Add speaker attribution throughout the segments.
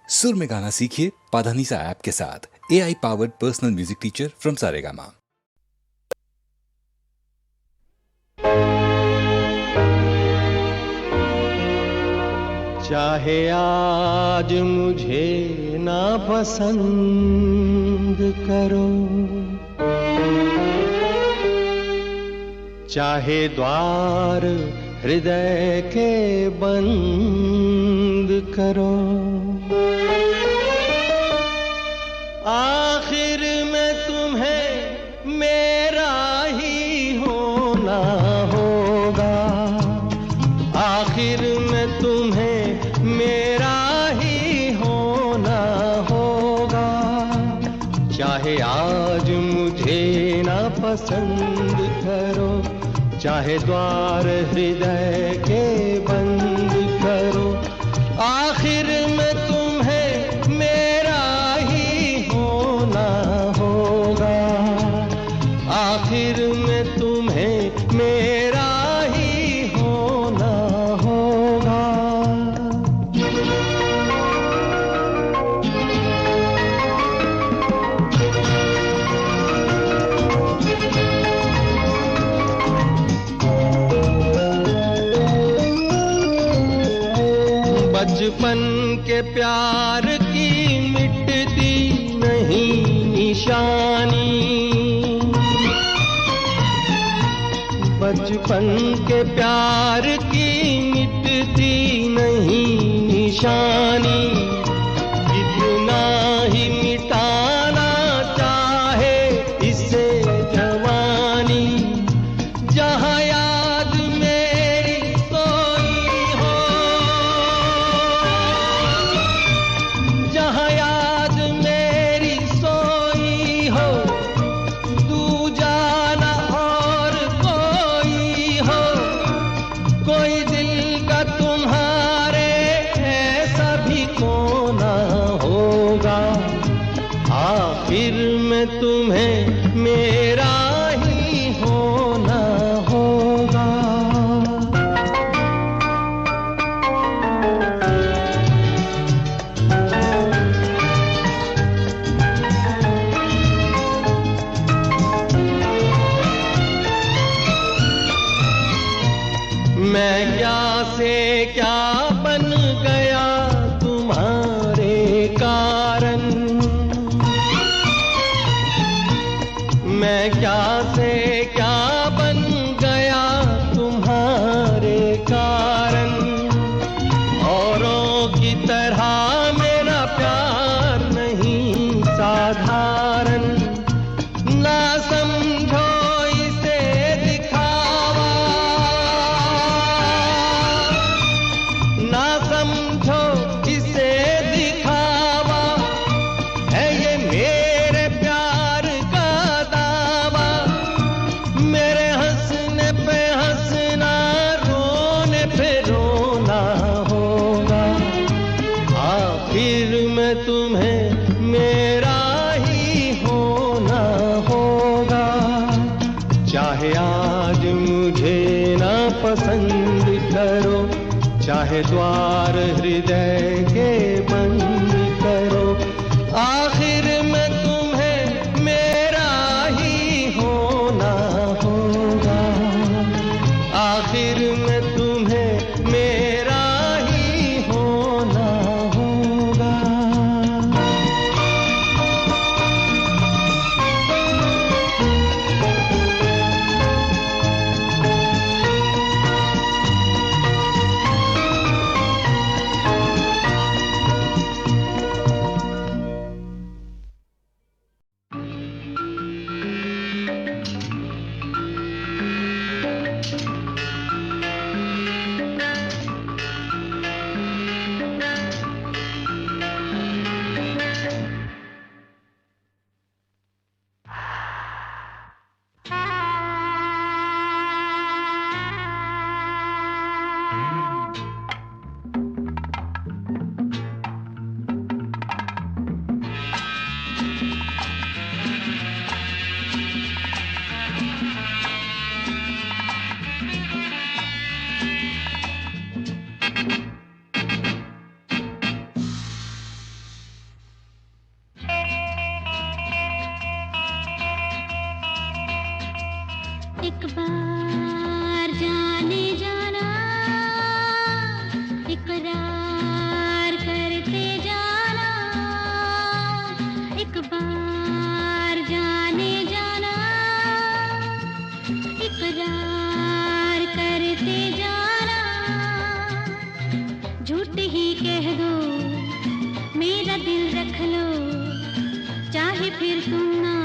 Speaker 1: सुर में गाना सीखिए पाधानीसा ऐप के साथ। AI powered personal music teacher from Saregama.
Speaker 2: चाहे आज मुझे ना पसंद करो, चाहे द्वार हृदय के बंद करो, आखिर में तुम्हें मेरा ही होना होगा, आखिर में तुम्हें मेरा ही होना होगा। चाहे आज मुझे ना पसंद करो, चाहे द्वार हृदय के बंद करो, आखिर में तुम्हें मेरा ही होना होगा, आखिर में तुम्हें मेरा ही होना होगा। बचपन के प्यार की मिटती नहीं निशानी, बचपन के प्यार की मिटती नहीं निशानी, कितना ही मिटाना चाहे इसे जवानी, जहाँ याद मेरी सोई हो, जहाँ याद मेरी सोई हो, तू जाना और कोई हो, कोई दिल का तुम्हारे ऐसा भी कोना होगा, आखिर में तुम्हें मेरा ही होना होगा। मैं क्या से क्या बन गया तुम्हारे कारण, मैं क्या से क्या बन गया तुम्हारे कारण, औरों की तरह मेरा प्यार नहीं साधारण, ना समझो इसे दिखावा, ना समझो इसे दिखावा, है ये मेरे प्यार का दावा, मेरे हंसने पे हंसना, रोने पे रोना होगा, आखिर में तुम्हें मेरा ही होना होगा। चाहे आज मुझे ना पसंद करो, चाहे द्वार हृदय के बंद करो, आखिर में तुम्हें मेरा ही होना होगा, आखिर में तुम्हें मेरा ही होना होगा।
Speaker 3: एक बार जाने जाना, इकरार करते जाना, एक बार जाने जाना, इकरार करते जाना, झूठ ही कह दो मेरा दिल रख लो, चाहे फिर तुम ना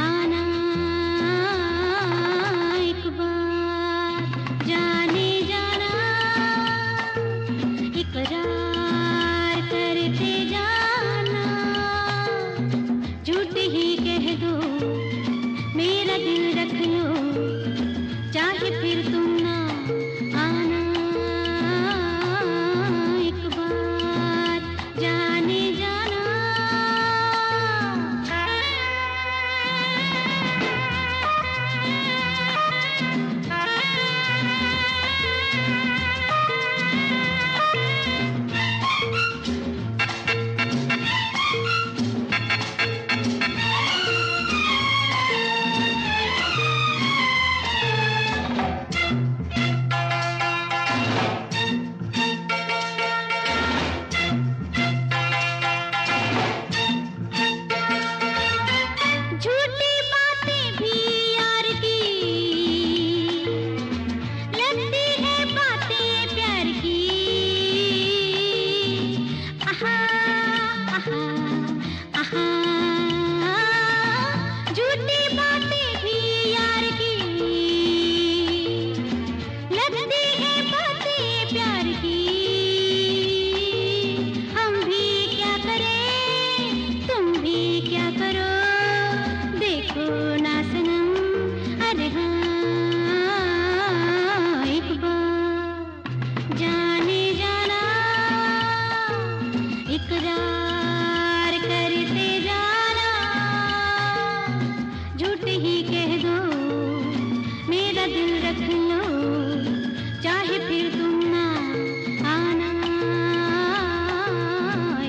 Speaker 3: आना, एक बार जाने जाना, इकरार करते जाना, झूठ ही कह दो मेरा दिल रख लो, चाहे फिर तुम ना आना, एक बार जाने जाना। झूठी बातें भी यार की लगती है बातें प्यार की, आहा आहा आहा, झूठी बातें भी यार की लगती है बातें प्यार की, हम भी क्या करें तुम भी क्या करो, देखो ना सनम, अरे हाँ एक बार जाने जाना, इकरार करते जाना, झूठ ही कह दो मेरा दिल रख लो, चाहे फिर तुम ना आना,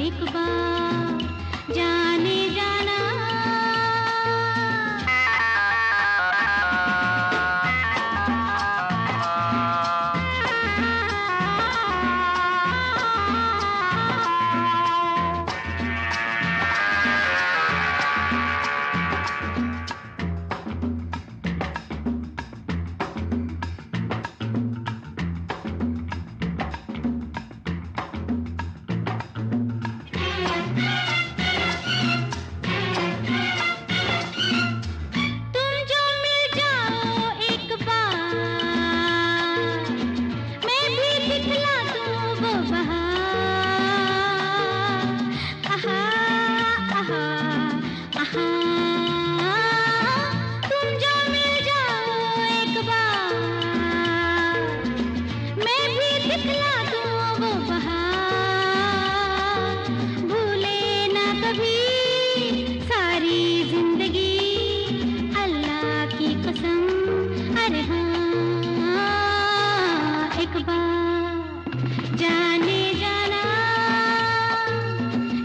Speaker 3: एक बार जाने जाना। तुम जो मिल जाओ एक बार, मैं भी दिखला दूँ वो बहार, आहा आहा आहा, तुम जो मिल जाओ एक बार, मैं भी दिखला दूँ वो बहार, भूले ना कभी सारी जिंदगी अल्लाह की कसम, अरे हाँ एक बार जाने जाना,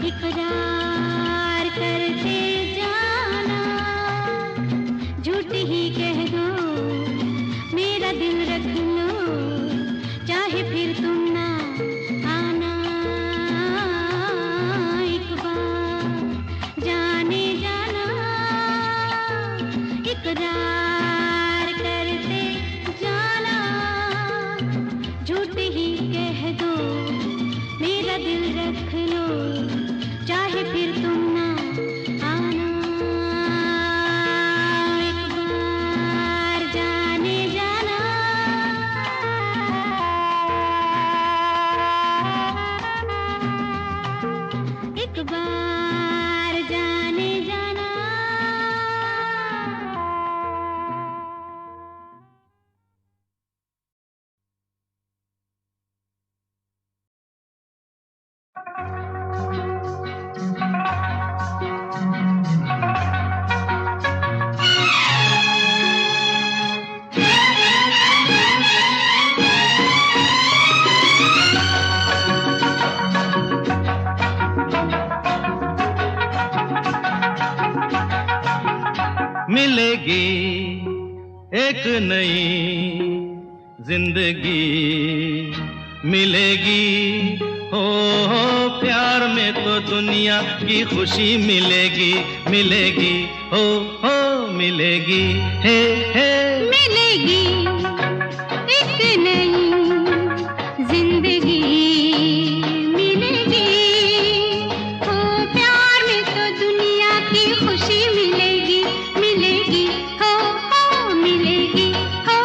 Speaker 3: इकरार करते जाना, झूठ ही कह दो मेरा दिल रख लो, चाहे फिर तुम ना आना, एक बार जाने जाना, इकरार करते जाना, झूठ ही कह दो मेरा दिल रख लो, चाहे फिर तुम ना आना, एक बार जाने जाना। एक बार जाने जाना।
Speaker 2: मिलेगी एक नई जिंदगी मिलेगी। हो प्यार में तो दुनिया की खुशी मिलेगी, मिलेगी हो मिलेगी, हे
Speaker 3: मिलेगी एक नई जिंदगी मिलेगी। हो प्यार में तो दुनिया की खुशी मिलेगी, मिलेगी हो मिलेगी हो।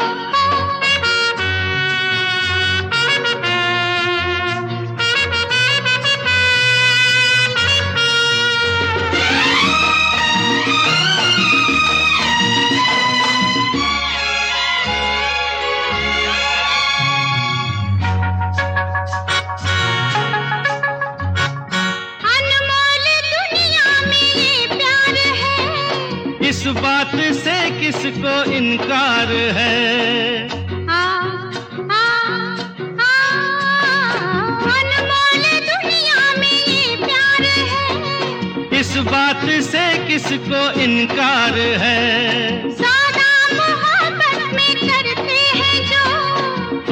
Speaker 2: इस बात से किसको इनकार है?
Speaker 3: अनमोल दुनिया में ये प्यार है।
Speaker 2: इस बात से किसको इनकार है?
Speaker 3: सदा मोहब्बत में करते हैं जो,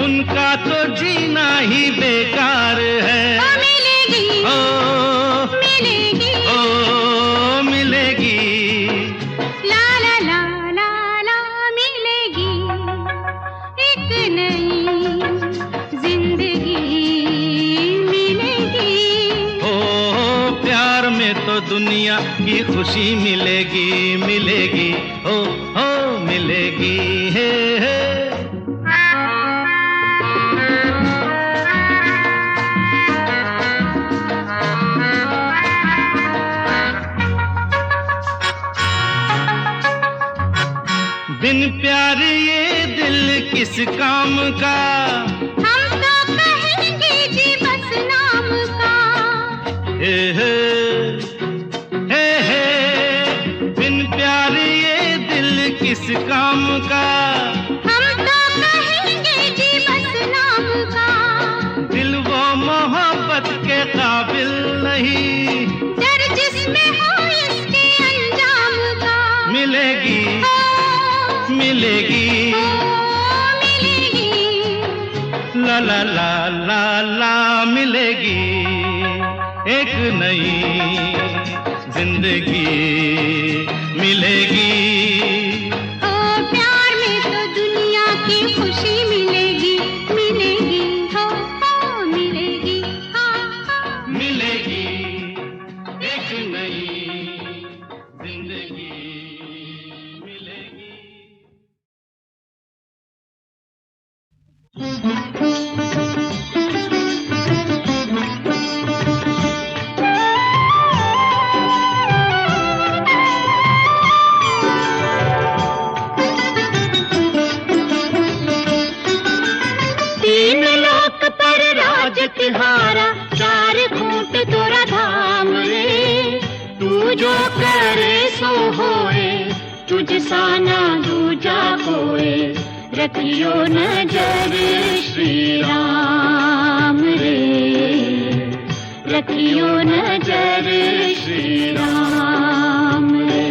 Speaker 2: उनका तो जीना ही बेकार है।
Speaker 3: मिलेगी मिलेगी
Speaker 2: मिलेगी
Speaker 3: ला ला ला ला ला मिलेगी एक नई जिंदगी मिलेगी।
Speaker 2: हो प्यार में तो दुनिया की खुशी मिलेगी, मिलेगी हो मिलेगी, हे बिन प्यार ये दिल किस काम का?
Speaker 3: हम तो कहेंगे जी बस नाम का।
Speaker 2: हे बिन प्यार ये दिल किस काम का?
Speaker 3: हम तो कहेंगे जी बस नाम का।
Speaker 2: दिल वो मोहब्बत के काबिल नहीं,
Speaker 3: डर जिसमें हो इसके अंजाम का।
Speaker 2: मिलेगी मिलेगी
Speaker 3: मिलेगी
Speaker 2: ला ला ला ला ला मिलेगी एक नई जिंदगी मिलेगी।
Speaker 3: ओ प्यार में तो दुनिया की खुशी मिलेगी, मिलेगी हो मिलेगी
Speaker 2: मिलेगी एक नई जिंदगी मिलेगी।
Speaker 3: तीन लोक पर राज तिहारा, चार खूंट तोरा धाम रे। तू जो करे सो होए, तुझ सा ना दूजा कोए। रखियो नजर श्री राम रे, रखियो नजर श्री राम रे।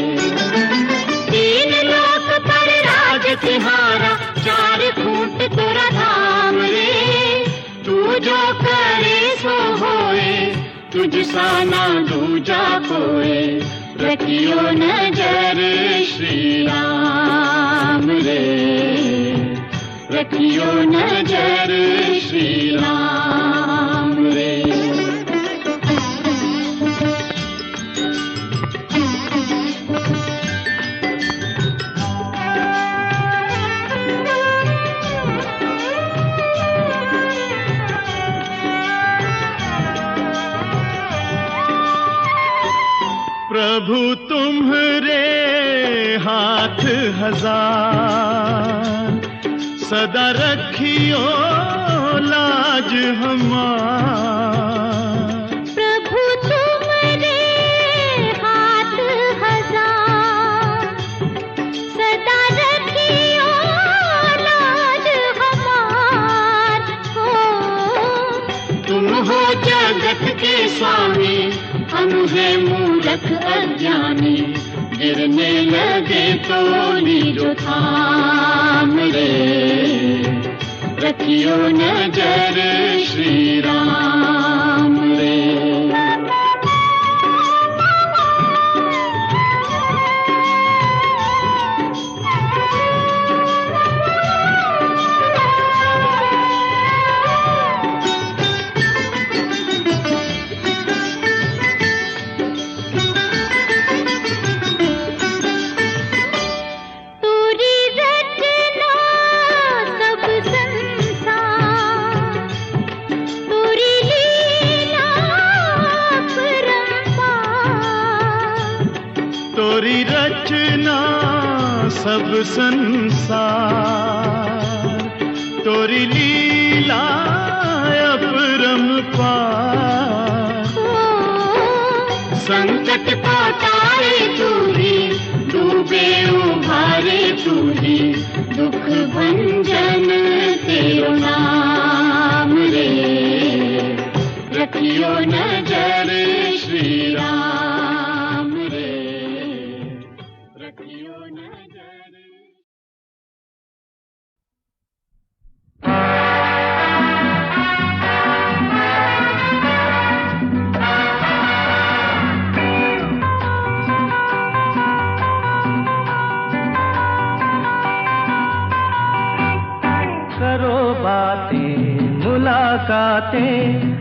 Speaker 3: तीन लोक पर राज तिहारा, चार खूंट तोरा धाम रे। तू जो करे सो होए, तुझ सा ना दूजा कोए। रखियो नजर श्री राम रे, रखियो नजर श्री राम रे।
Speaker 2: प्रभु तुम्हारे हाथ हजार, सदा रखियो लाज हमार।
Speaker 3: प्रभु तुम्हारे हाथ हजार, सदा रखियो लाज हमार। हो तुम हो जगत के स्वामी, हम हैं मूर्ख अज्ञानी।
Speaker 2: गिरने लगे तो लीजो थाम रे, रखियो नजर श्री राम रे।
Speaker 4: तोरी रचना सब संसार, तोरी लीला अपरंपार।
Speaker 2: संकट को तारे तू ही, डूबे उभारे तू ही, दुख भंजन तेरो नाम रे, रखियो नजर श्री राम रे, रखियो नजर।
Speaker 5: करो बातें मुलाकातें,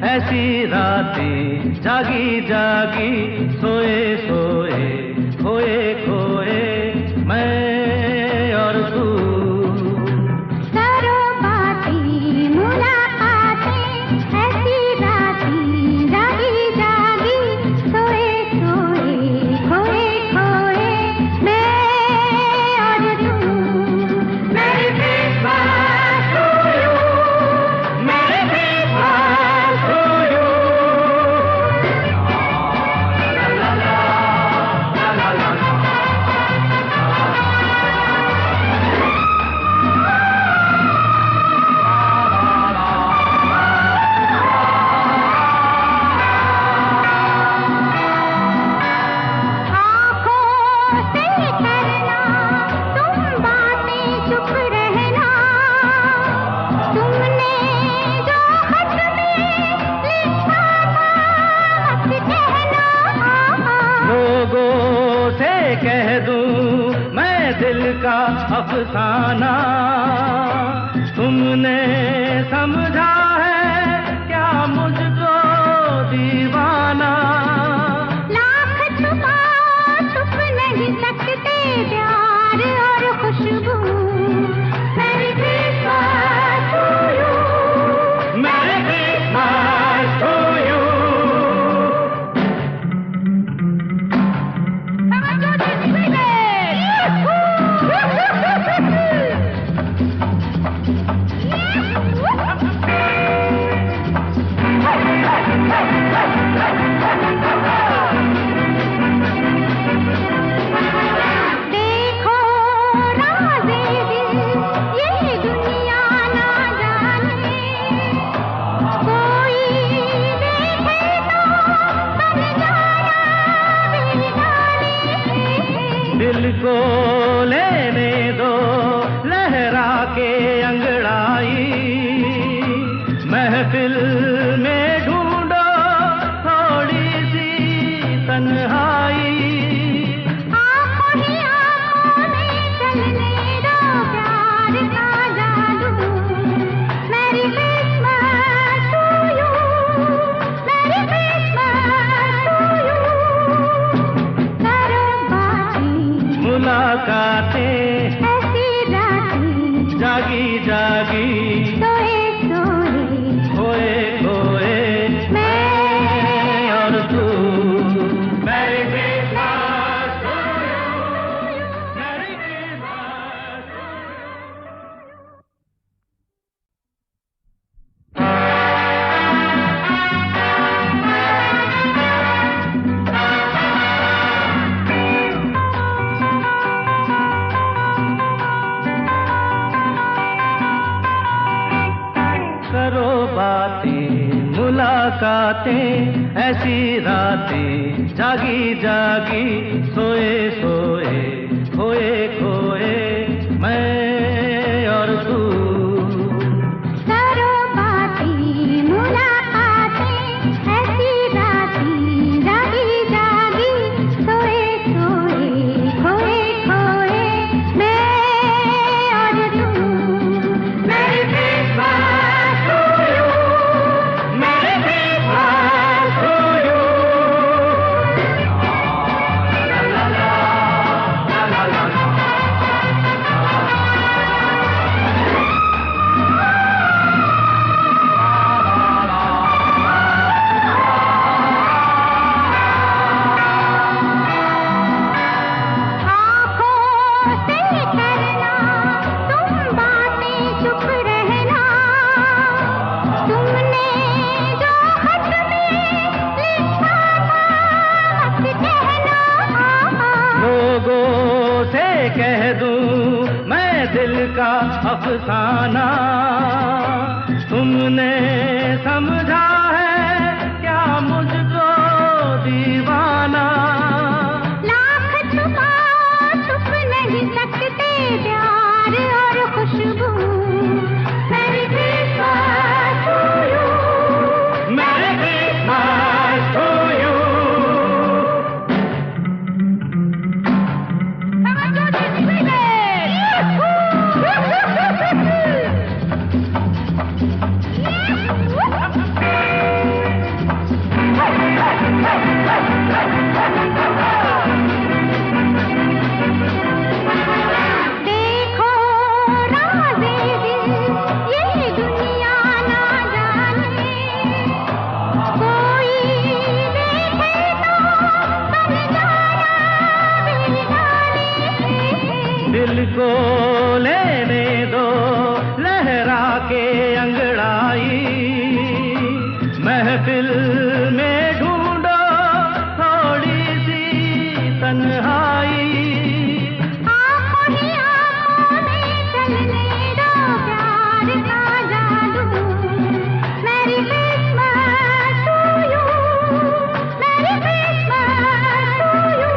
Speaker 5: ऐसी रातें जागी जागी, सोए सोए खोए खोए मैं और तू।
Speaker 3: करो बातें मुलाकातें, ऐसी रातें जागी जागी, सोए सोए खोए खोए मैं और तू।
Speaker 2: मेरी Christmas to you, मेरी Christmas to you।
Speaker 3: आँखों से करना तुम बातें, चुप रहना। तुमने जो खत में लिखा था मत कहना।
Speaker 5: लोगों से कह दूं मैं दिल का अफसाना, तुमने समझा है क्या मुझको दीवाना।
Speaker 3: लाख छुपा छुप नहीं सकते प्यार और खुशबू। मेरी Christmas to you,
Speaker 5: मेरी Christmas to you।
Speaker 3: देखो राज़े दिल ये दुनिया ना जाने, कोई देखे तो बन जाना बेगाने।
Speaker 5: दिल को लेने दो लहरा के अंगड़ाई, महफिल में ढूंढो थोड़ी सी तन्हाई।
Speaker 3: आँखों ही आँखों में चलने दो प्यार का जादू। मेरी Christmas to you, मेरी Christmas to you। करो बातें
Speaker 5: मुलाकातें
Speaker 3: ऐसी रातें
Speaker 5: जागी जागी,
Speaker 3: सोए सोए
Speaker 5: खोए खोए
Speaker 3: मैं
Speaker 5: और तू। Merry Christmas to you, Merry Christmas to करो बातें मुलाकातें, ऐसी रातें जागी जागी सोए सोए खोए खोए मैं और तू
Speaker 3: करो बातें मुलाकातें ऐसी रातें जागी जागी सोए सोए खोए खोए मैं और तू
Speaker 5: मेरी Christmas to you, मेरी Christmas to you. La la la la la la la.
Speaker 3: आँखों से करना तुम बातें चुप रहना तुमने जो खत में लिखा था मत कहना
Speaker 5: लोगों से कह दूं मैं दिल का अफसाना तुमने समझा है क्या मुझको दीवाना
Speaker 3: लाख छुपा छुप नहीं सकते प्यार और खुशबू मेरी क्रिसमस टू यू
Speaker 5: मेरी Christmas to you.
Speaker 3: देखो राज़े दिल ये दुनिया ना जाने कोई देखे तो समझाना बेगाने
Speaker 5: दिल को लेने दो लहरा के अंगड़ाई महफिल में ढूंढो थोड़ी सी तन्हाई
Speaker 3: आँखों ही आँखों में चलने दो प्यार का जादू merry Christmas to you merry Christmas to you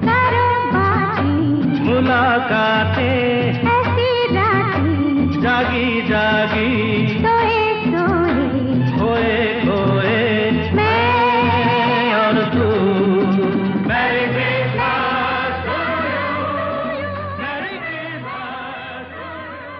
Speaker 3: करो बातें
Speaker 5: मुलाकातें
Speaker 3: ऐसी रातें
Speaker 5: जागी जागी
Speaker 3: सोए सोए
Speaker 5: खोए खोए
Speaker 3: मैं
Speaker 5: और तू मेरी Christmas to you, मेरी Christmas to you.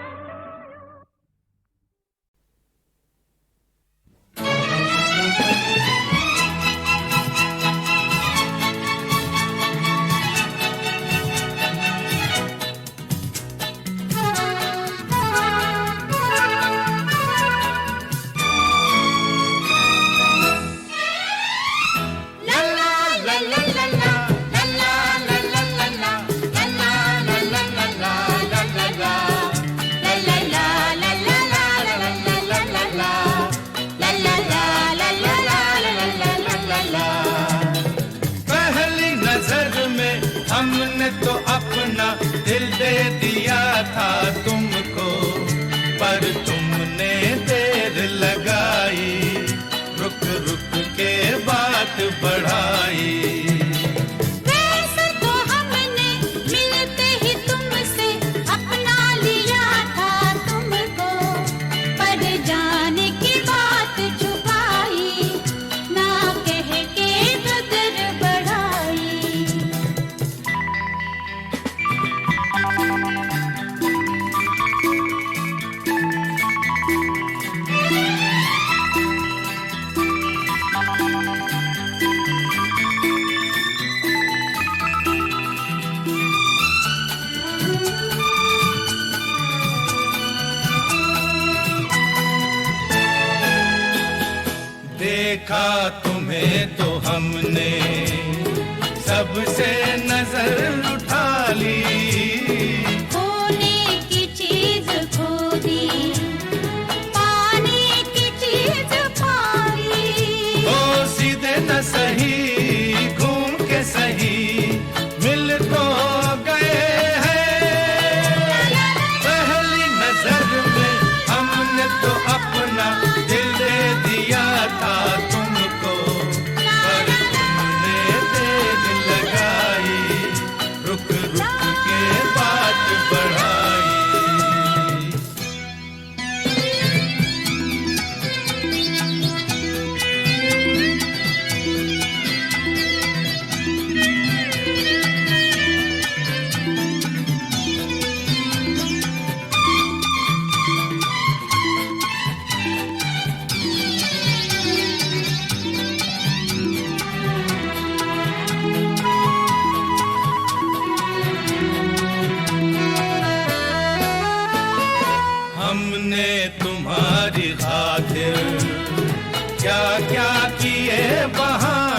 Speaker 2: पहली नजर में हमने तो अपना दिल दे दिया था तुमको पर तुमने देर लगाई रुक रुक के बात बढ़ाई
Speaker 3: वैसे तो हमने मिलते ही तुमसे अपना लिया था तुमको पर जाने की बात छुपाई ना कह के कदर बढ़ाई
Speaker 2: देखा तुम्हें तो हमने सबसे नजर उठा ली
Speaker 3: खोने की चीज खो दी पाने की चीज पाई
Speaker 2: ओ सीधे न सही घूम के सही मिल तो गए हैं पहली नजर में हमने तो अपना दिल दे दिया था तुमको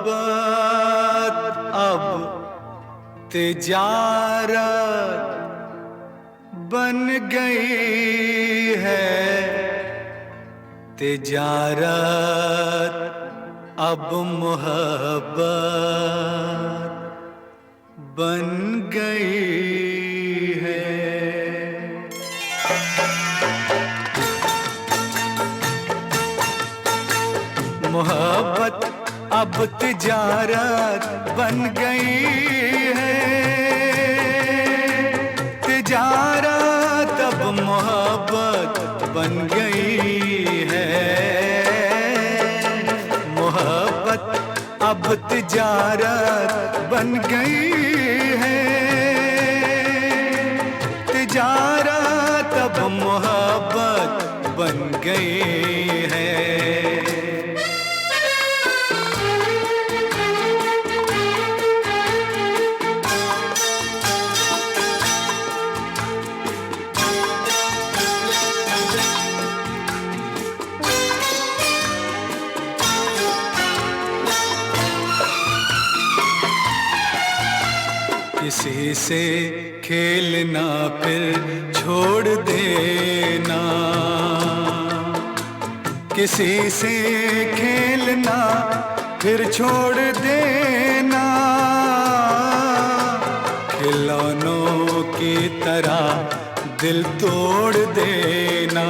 Speaker 6: मोहब्बत अब तिजारत बन गई है, तिजारत अब मोहब्बत बन गई है। मोहब्बत अब तिजारत बन गई है, तिजारत अब मोहब्बत बन गई है। मोहब्बत अब तिजारत बन गई है, तिजारत अब मोहब्बत बन गई है। किसी से खेलना फिर छोड़ देना, किसी से खेलना फिर छोड़ देना, खिलौनों की तरह दिल तोड़ देना।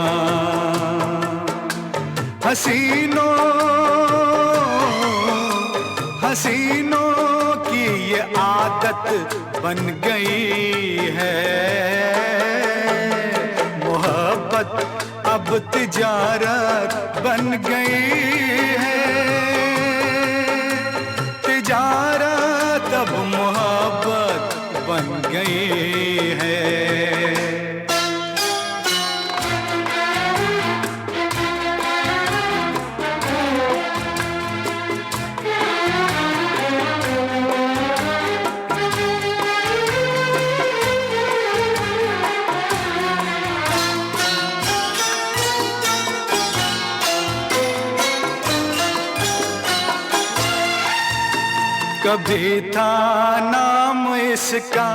Speaker 6: हसीनों हसीनों की ये आदत बन गई है, मोहब्बत अब तिजारत बन गई है, तिजारत अब मोहब्बत बन गई है। कभी था नाम इसका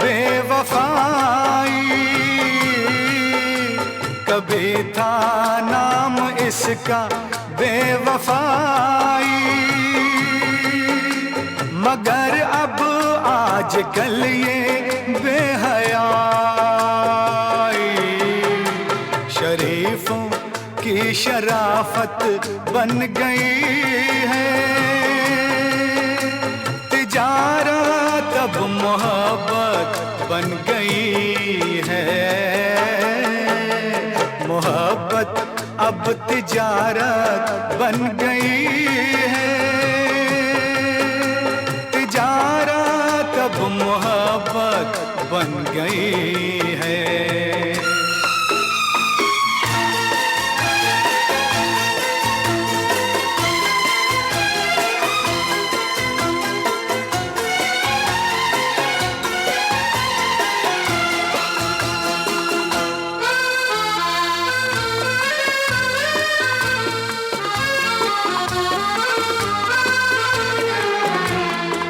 Speaker 6: बेवफाई, कभी था नाम इसका बेवफाई, मगर अब आजकल ये बेहयाई शरीफों की शराफत बन गई है, तिजारत तब मोहब्बत बन गई है। मोहब्बत अब तिजारत बन गई है। तिजारत अब मोहब्बत बन गई है।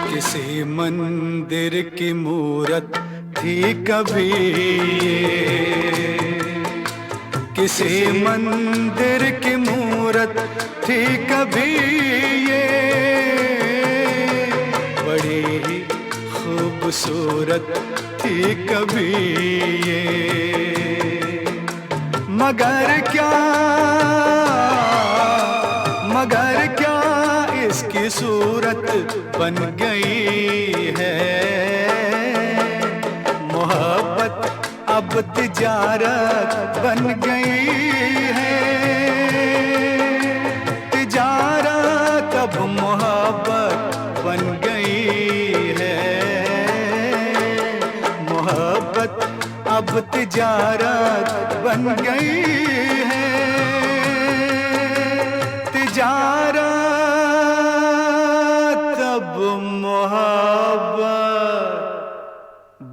Speaker 6: किसी मंदिर की मूरत थी कभी ये, किसी मंदिर की मूरत थी कभी ये, बड़ी ही खूबसूरत थी कभी ये। मगर क्या इसकी सूरत बन गई है। मोहब्बत अब तिजारत बन गई है। तिजारत अब मोहब्बत बन गई है। मोहब्बत अब तिजारत बन गई है। तिजारत अब मोहब्बत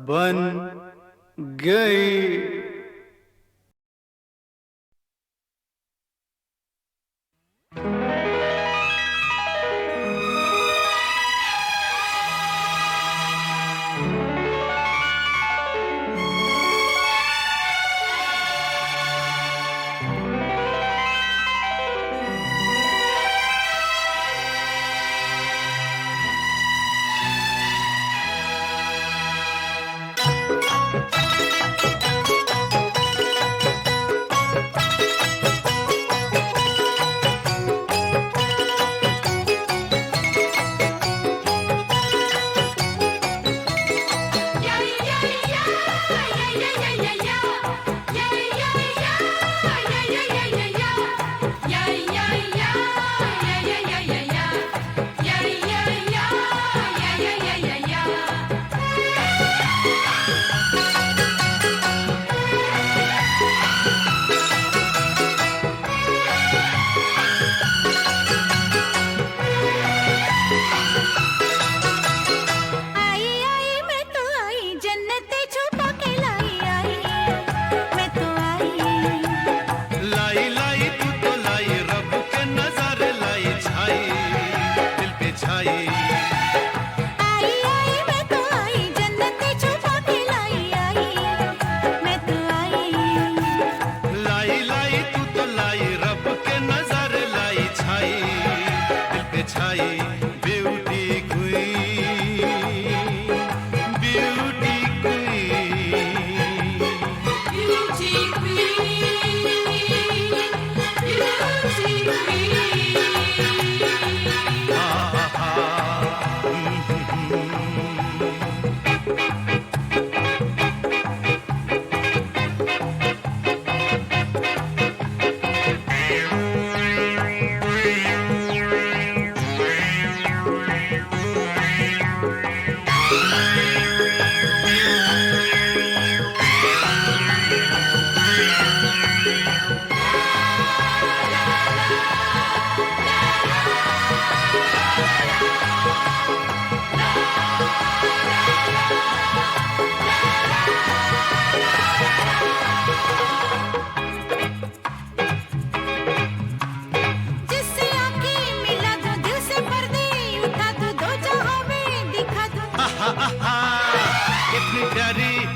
Speaker 6: बन गई।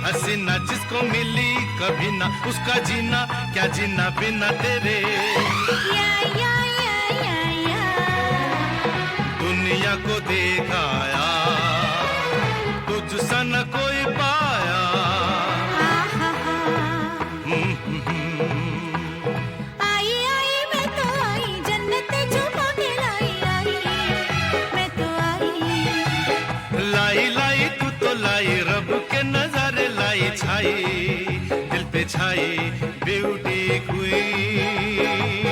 Speaker 6: हसीना जिसको मिली कभी ना उसका जीना क्या जीना बिना तेरे। दुनिया को देखाया तुझ सा न कोई पाया।
Speaker 3: आई आई मैं तो आई जन्नत छुपा के लाई आई मैं तो आई
Speaker 6: लाई लाई तू तो छाई दिल पे छाई beauty queen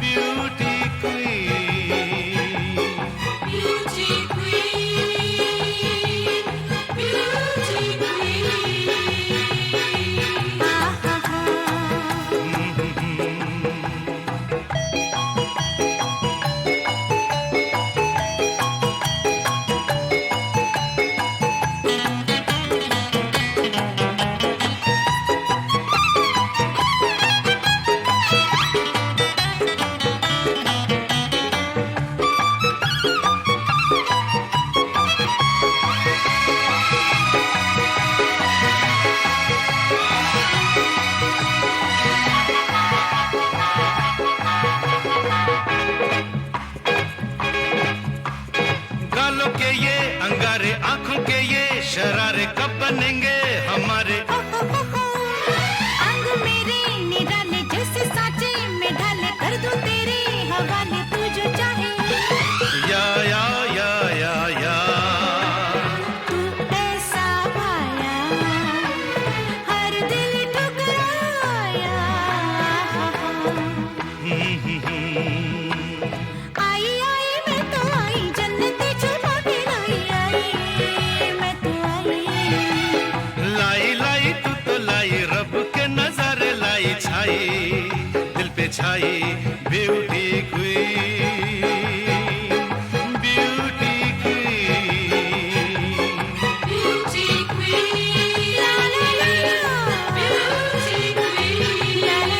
Speaker 6: beauty queen
Speaker 3: beauty queen beauty queen आहा
Speaker 6: गालों के ये अंगारे आंखों के ये शरारे कब बनेंगे हमारे
Speaker 3: अंग मेरे निराले जैसे साचे में ढाले कर दूं तेरे हवाले तू जो चाहे
Speaker 6: या
Speaker 3: तू ऐसा पाया हर दिल ठुकराया आई आई मैं तो आई जन्नत छुपा के लाई आई मैं तो आई
Speaker 6: लाई लाई तू तो लाई रब के नजारे लाई छाई दिल पे छाई beauty queen beauty queen
Speaker 3: beauty queen ला ला ला ब्यूटी क्वीन ला ला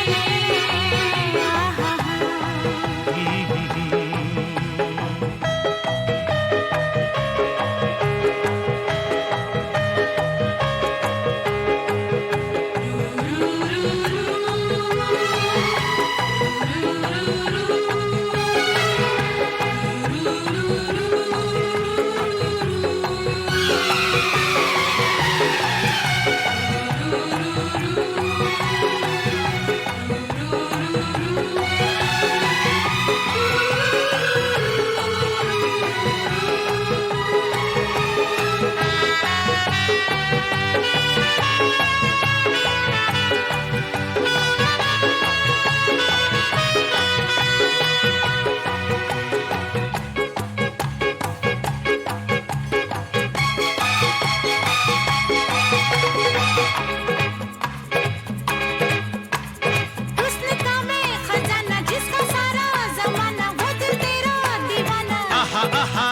Speaker 3: हुस्न का मैं खजाना जिसका सारा जमाना वो दिल तेरा दीवाना
Speaker 6: आहा आहा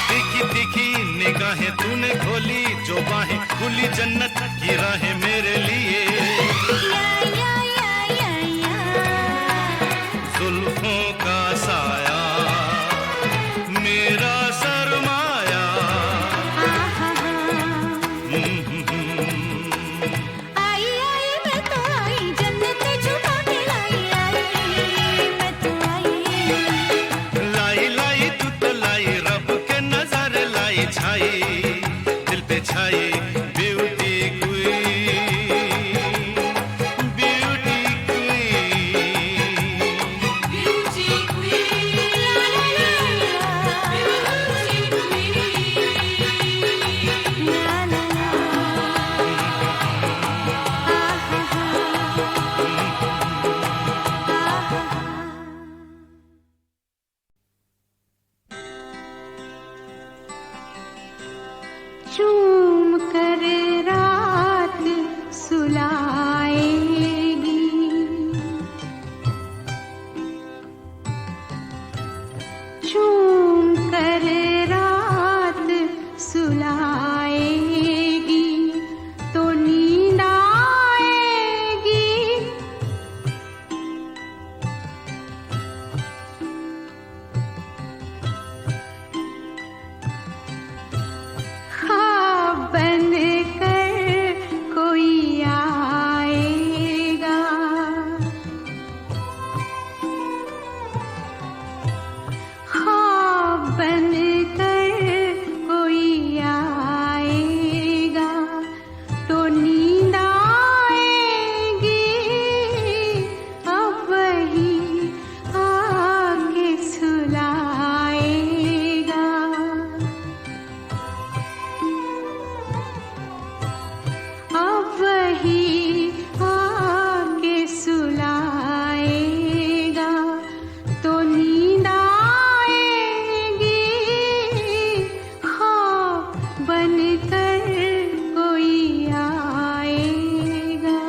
Speaker 6: तीखी तीखी निगाहें तूने खोली जो बाहें खुली जन्नत की राहें मेरे लिए
Speaker 3: या
Speaker 6: जुल्फों का साया मेरा सरमाया
Speaker 3: आई आई मैं तो आई जन्नत छुपा के लाई आई मैं तो आई
Speaker 6: लाई लाई तू तो लाई रब के नजारे लाई छाई दिल पे छाई beauty queen beauty queen
Speaker 3: beauty queen ला ला ला ब्यूटी क्वीन ला ला ला चूम कर रात सुलाएगी चूम कर रात सुलाएगी तो नींद आएगी ख्वाब बनकर कोई आएगा।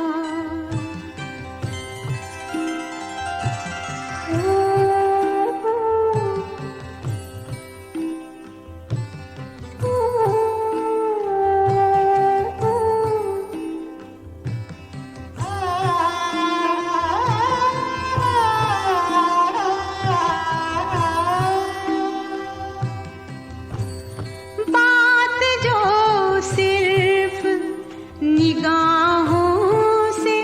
Speaker 3: बात जो सिर्फ निगाहों से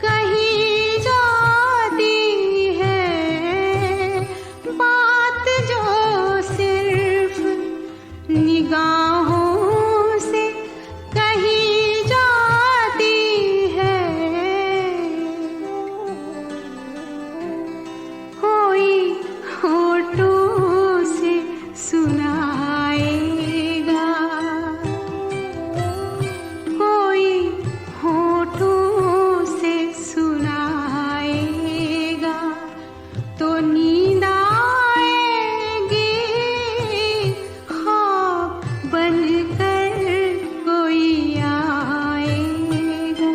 Speaker 3: कही जाती है, बात जो सिर्फ निगाहों से कही जाती है, कोई होठों से सुनाएगा, कोई होठों से सुनाएगा, तो नींद आएगी ख्वाब बनकर कोई आएगा।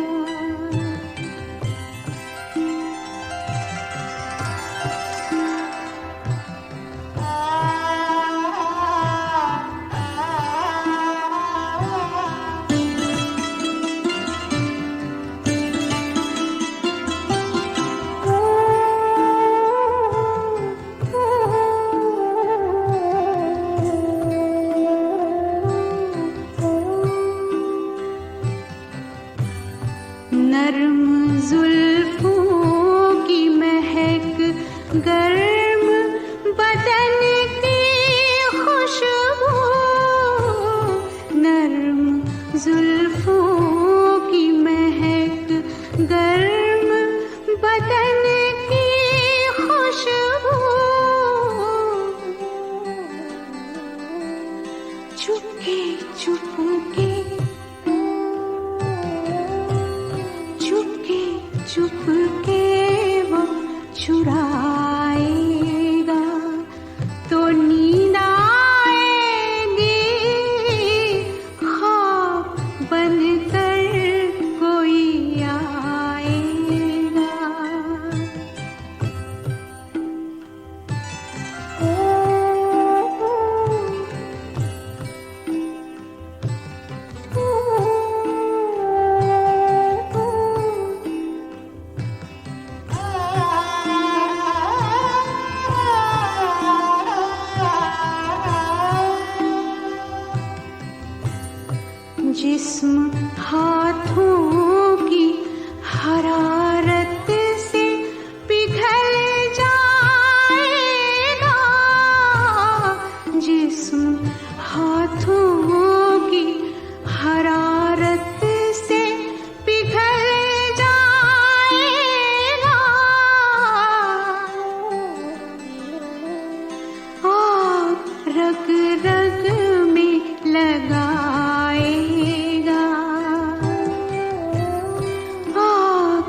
Speaker 3: नर्म जुल्फों की महक, गर्म बदन की खुशबू, नर्म जुल्फों की महक, गर्म बदन की खुशबू, चुपके चुपके चुपके चुपके वो चुराएगा, तो नींद आएगी ख्वाब बनकर कोई आएगा। जिस्म हाथों की हरारत से पिघल जाएगा, जिस्म हाथों की हरारत से पिघल जाएगा, आग रग रग में लगाएगा, आग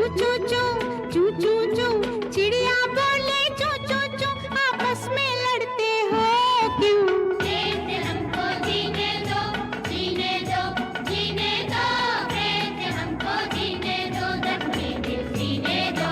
Speaker 3: चू चू चू चू चू चू चिड़िया बोले चू चू चू आपस में लड़ते हो क्यों? प्रेम से हमको जीने दो, जीने दो, जीने दो, प्रेम से हमको जीने दो, जख्मी दिल सीने दो।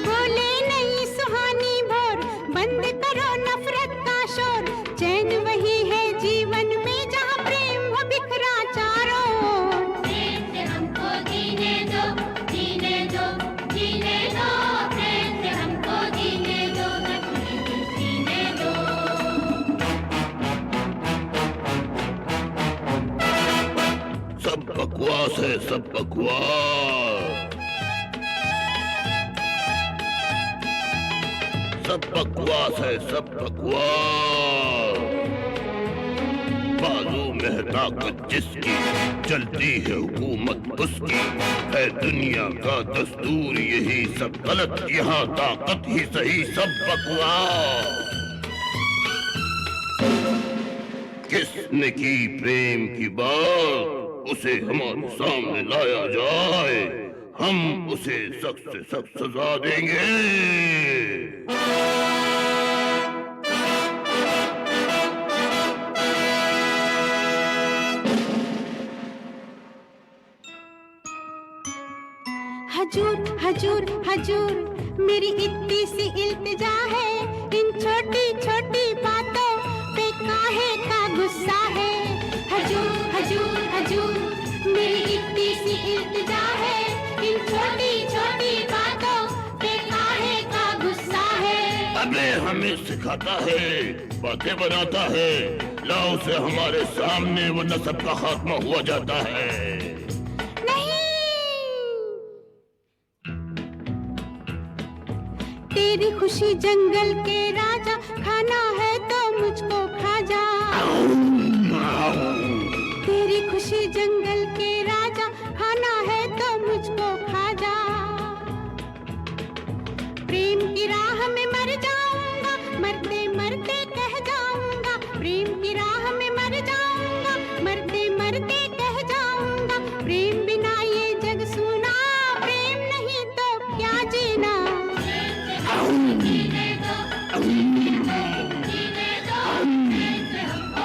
Speaker 3: बोले नहीं सुहानी भोर, बंद करो नफरत का शोर, चैन वही है जीवन में जहाँ प्रेम हो बिखरा चारों ओर। प्रेम से हमको जीने दो, जीने दो, जीने दो, प्रेम से हमको जीने दो, जख्मी दिल सीने दो।
Speaker 7: सब बकवास है, सब बकवास, सब बकवास है, सब बकवास। बाजू में है ताकत जिसकी, चलती है हुकूमत उसकी, है दुनिया का दस्तूर यही, सब गलत यहाँ ताकत ही सही, सब बकवास। किसने की प्रेम की बात, उसे हमारे सामने लाया जाए, हम उसे सख्त से सख्त सजा देंगे।
Speaker 3: हजूर हजूर हजूर मेरी इतनी सी इल्तिजा है, इन छोटी छोटी बातों पे काहे का गुस्सा है। हजूर हजूर हजूर मेरी इतनी सी इल्तिजा है, इन छोटी छोटी बातों पे काहे का गुस्सा है।
Speaker 7: अबे हमें सिखाता है, बातें बनाता है, लाओ से हमारे सामने, वरना सबका खात्मा हुआ जाता है।
Speaker 3: तेरी खुशी जंगल के राजा, खाना है तो मुझको खा जा। तेरी खुशी जंगल के राजा, खाना है तो मुझको खा जा। प्रेम की राह में मर जाऊंगा, मरते मरते कह जाऊंगा, प्रेम की राह में मर जाऊंगा, मरते मरते कह जाऊंगा, प्रेम बिना ये जग सूना, प्रेम नहीं तो क्या जीना। जीने दो, जीने दो, जीने दो, प्रेम से हमको।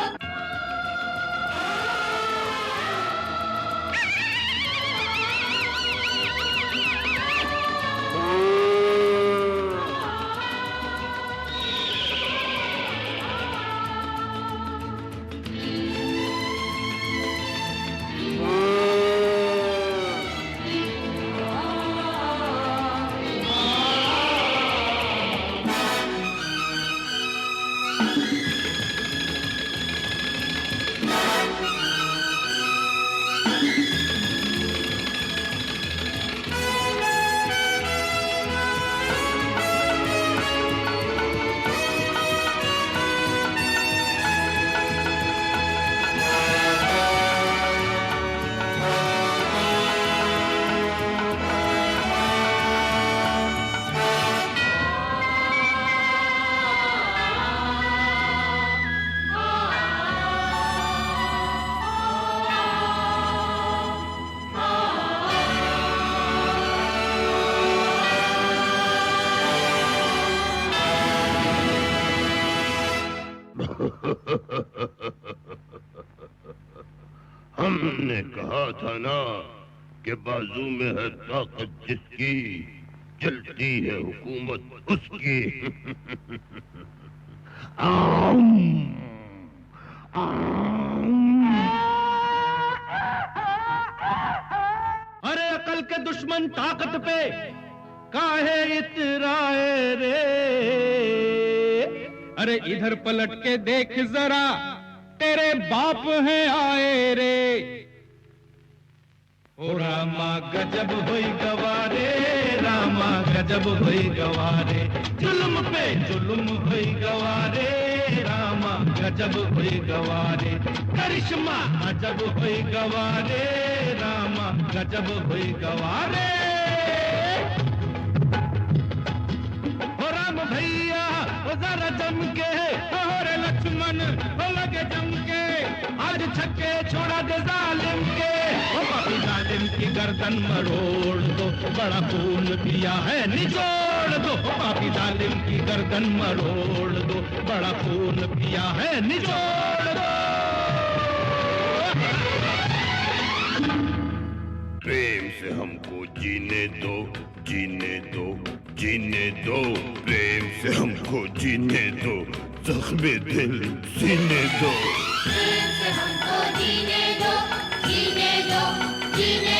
Speaker 7: हमने कहा था ना कि बाजू में है ताकत जिसकी, चलती है हुकूमत उसकी।
Speaker 2: अरे अकल के दुश्मन ताकत पे काहे इतराए रे, अरे इधर पलट के देख जरा, तेरे बाप हैं आए रे। ओ रामा गजब हुई गवारे, रामा गजब हुई गवारे, जुल्म पे जुल्म हुई गवारे, रामा गजब हुई गवारे, करिश्मा अजब हुई गवारे, रामा गजब हुई गवारे। छुड़ा दे जालिम के, ओ पापी जालिम की गर्दन मरोड़ दो, बड़ा खून पिया है निचोड़ दो, ओ पापी जालिम की गर्दन मरोड़ दो, बड़ा खून पिया है निचोड़ दो।
Speaker 7: प्रेम से हमको जीने दो, जीने दो, जीने दो, प्रेम से हमको जीने दो, जख्मे दिल सीने दो।
Speaker 8: प्रेम से हमको जीने दो, जीने दो, जीने